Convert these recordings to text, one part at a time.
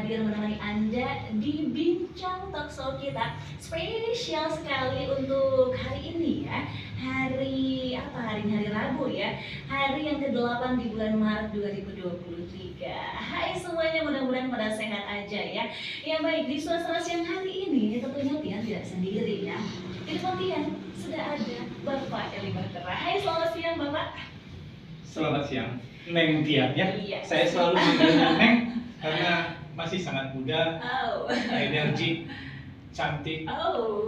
hadir menemani Anda di Bincang Talkshow kita. Spesial sekali untuk hari ini ya. Hari apa? Hari Rabu ya. Hari yang ke-8 di bulan Maret 2023. Hai semuanya, mudah-mudahan pada sehat aja ya. Ya baik, di suasana siang hari ini tentunya Tian tidak sendiri ya. Di depan Tian sudah ada Bapak Eli Bahtera. Hai, selamat siang Bapak. Selamat siang, Neng Tian ya. Iya. Saya selalu manggilnya Neng karena masih sangat muda, energi, cantik,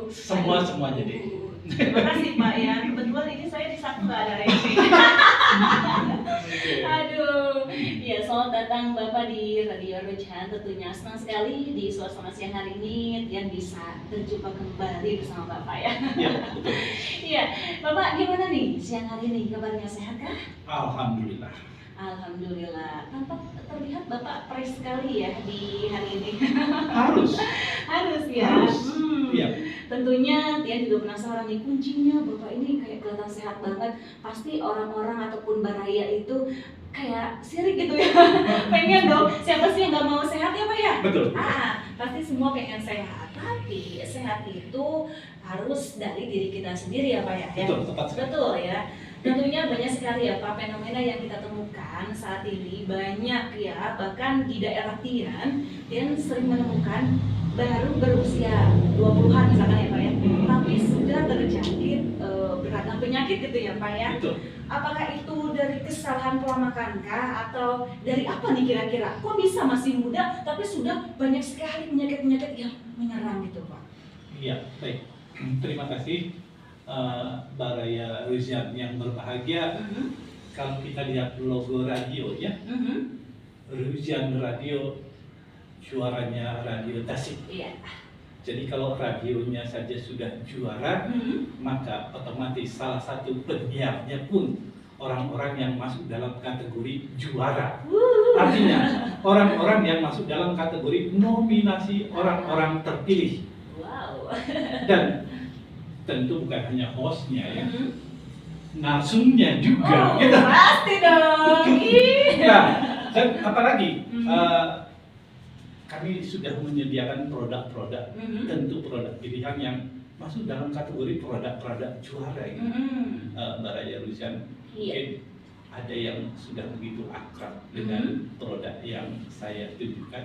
semuanya deh. Terima kasih Pak ya. Kebetulan ini saya di Sabtu nggak ada resi. Aduh, ya selamat datang Bapak di Radio Rujan. Tentunya senang sekali di suasana siang hari ini yang bisa berjumpa kembali bersama Bapak ya. Iya, betul. Iya, Bapak gimana nih siang hari ini? Kabarnya sehat kah? Alhamdulillah. Alhamdulillah. Tampak terlihat Bapak fresh sekali ya di hari ini. Harus ya. Harus. Iya. Tentunya Tian juga penasaran nih, kuncinya Bapak ini kayak kelihatan sehat banget. Pasti orang-orang ataupun baraya itu kayak sirik gitu ya. Pengen dong, siapa sih yang gak mau sehat ya Pak ya? Betul. Pasti semua pengen sehat. Tapi sehat itu harus dari diri kita sendiri ya Pak ya? Betul, tepat sekali. Betul ya. Tentunya banyak sekali ya Pak fenomena yang kita temukan saat ini, banyak ya, bahkan di daerah Tian sering menemukan baru berusia 20-an misalkan ya Pak ya, tapi sudah terjangkit beragam penyakit gitu ya Pak ya. Betul. Apakah itu dari kesalahan pola makan kah atau dari apa nih kira-kira? Kok bisa masih muda tapi sudah banyak sekali penyakit-penyakit yang menyerang gitu Pak? Iya, baik. Terima kasih Baraya Rujan yang berbahagia. Kalau kita lihat logo radio ya, Rujan Radio, suaranya Radio Tasik. Iya. Jadi kalau radionya saja sudah juara, maka otomatis salah satu penyiarnya pun orang-orang yang masuk dalam kategori juara. Artinya orang-orang yang masuk dalam kategori nominasi orang-orang terpilih. Wow. Dan tentu bukan hanya hostnya ya, narsumnya juga. Gitu. Pasti dong. Nah, dan apalagi kami sudah menyediakan produk-produk, tentu produk pilihan yang masuk dalam kategori produk-produk juara gitu. Baraya Rujan, mungkin ada yang sudah begitu akrab dengan produk yang saya tunjukkan.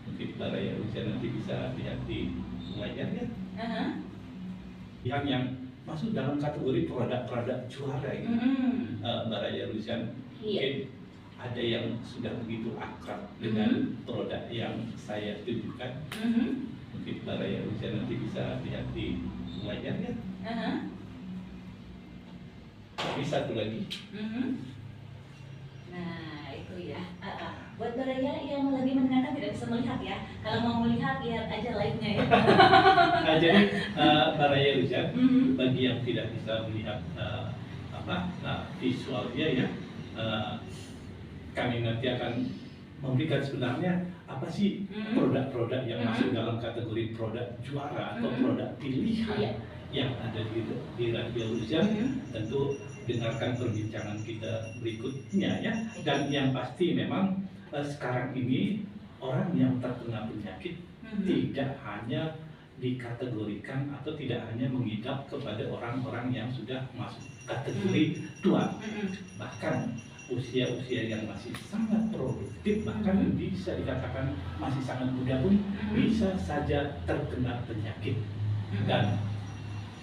Mungkin Baraya Rujan nanti bisa lihat di layar ya. Yang masuk dalam kategori produk-produk juara gitu. Baraya Rujan, mungkin ada yang sudah begitu akrab dengan produk yang saya tunjukkan. Mungkin Baraya Rujan nanti bisa lihat di layar ya. Tapi satu lagi. Nah itu ya. Buat Baraya yang lagi mendengarkan tidak bisa melihat ya. Kalau mau melihat lihat aja live-nya ya. Nah, jadi Baraya Rujan, bagi yang tidak bisa melihat visualnya ya, kami nanti akan memberikan sebenarnya apa sih produk-produk yang masuk dalam kategori produk juara atau produk pilihan yang ada di Radio Rujan. Tentu dengarkan perbincangan kita berikutnya ya. Dan yang pasti memang sekarang ini orang yang terkena penyakit tidak hanya dikategorikan atau tidak hanya mengidap kepada orang-orang yang sudah masuk kategori tua, bahkan usia-usia yang masih sangat produktif, bahkan bisa dikatakan masih sangat muda pun bisa saja terkena penyakit. Dan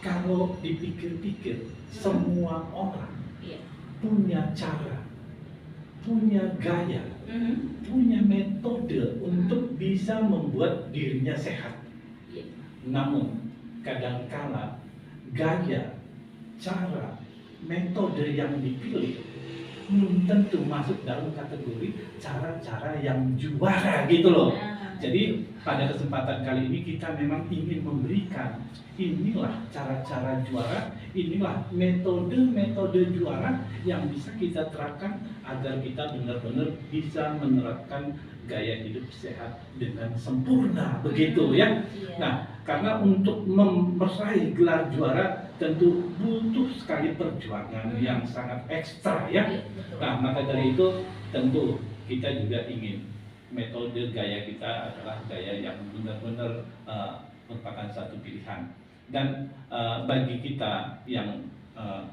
kalau dipikir-pikir, semua orang punya cara, punya gaya, punya metode untuk bisa membuat dirinya sehat. Namun kadangkala gaya, cara, metode yang dipilih belum tentu masuk dalam kategori cara-cara yang juara gitu loh. Jadi pada kesempatan kali ini kita memang ingin memberikan inilah cara-cara juara, inilah metode-metode juara yang bisa kita terapkan agar kita benar-benar bisa menerapkan gaya hidup sehat dengan sempurna begitu ya. Nah, karena untuk meraih gelar juara tentu butuh sekali perjuangan yang sangat ekstra ya. Nah, maka dari itu tentu kita juga ingin metode gaya kita adalah gaya yang benar-benar merupakan satu pilihan. Dan bagi kita yang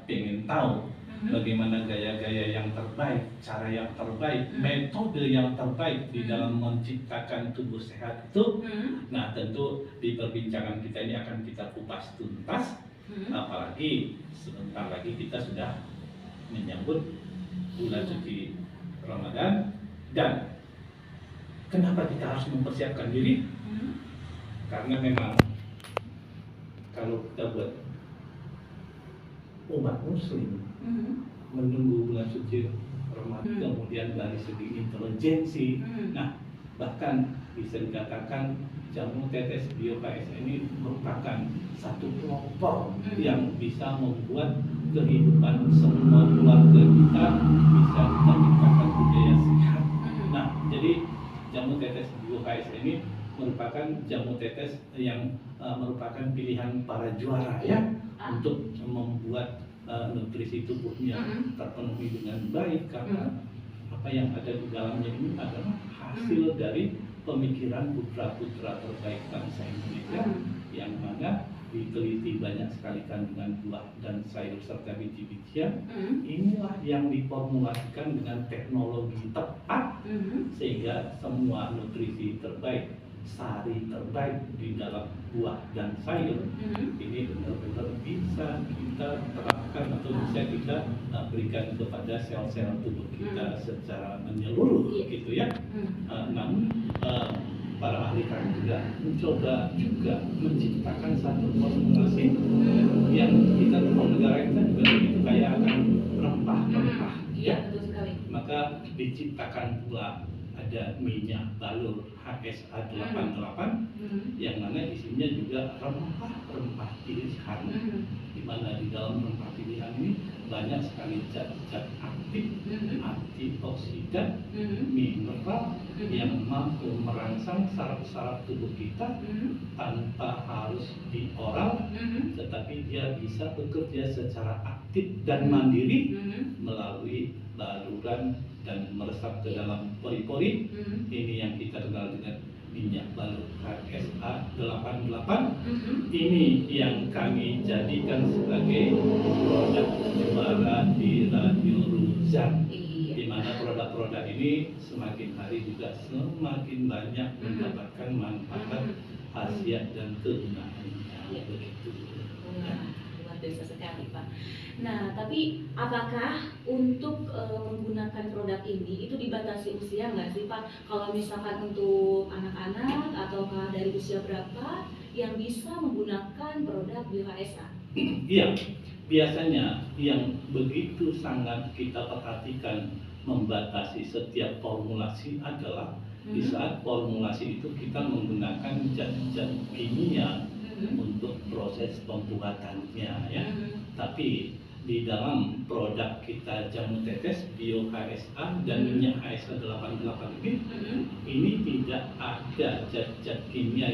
pengen tahu bagaimana gaya-gaya yang terbaik, cara yang terbaik, metode yang terbaik di dalam menciptakan tubuh sehat itu, nah tentu di perbincangan kita ini akan kita kupas tuntas, apalagi sebentar lagi kita sudah menyambut bulan suci Ramadan. Dan kenapa kita harus mempersiapkan diri? Karena memang kalau kita buat umat muslim menunggu bulan suci Ramadan, kemudian dari segi intelijensi, nah bahkan bisa dikatakan jamu tetes Bio KSA ini merupakan satu pelopor yang bisa membuat kehidupan semua keluarga kita bisa kita ciptakan budaya sehat. Nah, jadi jamu tetes Bio KSA ini merupakan jamu tetes yang merupakan pilihan para juara ya untuk membuat nutrisi tubuhnya terpenuhi dengan baik, karena apa yang ada di dalamnya ini adalah hasil dari pemikiran putra-putra terbaik bangsa Indonesia yang mana diteliti banyak sekali kandungan buah dan sayur serta biji-bijian. Inilah yang diformulasikan dengan teknologi tepat sehingga semua nutrisi terbaik, sari terbaik di dalam buah dan sayur ini benar-benar bisa kita terapkan atau bisa kita berikan kepada sel-sel tubuh kita secara menyeluruh gitu ya. Namun para ahli kami juga mencoba juga menciptakan satu formulasi yang kita tahu negara kita juga begitu kaya akan rempah-rempah ya. Maka diciptakan pula ada minyak balur HSA 88 yang mana isinya juga rempah-rempah pilihan, di mana di dalam rempah pilihan ini banyak sekali zat-zat aktif, antioksidan, mineral yang mampu merangsang saraf-saraf tubuh kita tanpa harus dioral, tetapi dia bisa bekerja secara aktif dan mandiri melalui baluran dan meresap ke dalam pori-pori. Ini yang kita kenal dengan minyak balur HSA 88. Ini yang kami jadikan sebagai produk juara di Radio Ruzan, di mana produk-produk ini semakin hari juga semakin banyak mendapatkan manfaat, khasiat dan kegunaannya. Begitu. Luar biasa sekali, Pak. Nah, tapi apakah untuk menggunakan produk ini itu dibatasi usia nggak sih, Pak? Kalau misalkan untuk anak-anak ataukah dari usia berapa yang bisa menggunakan produk Bio KSA? Iya, biasanya yang begitu sangat kita perhatikan membatasi setiap formulasi adalah di saat formulasi itu kita menggunakan zat-zat kimia untuk proses pembuatannya ya. Tapi di dalam produk kita jamu tetes Bio KSA dan minyak HSA 88 ini tidak ada zat-zat kimia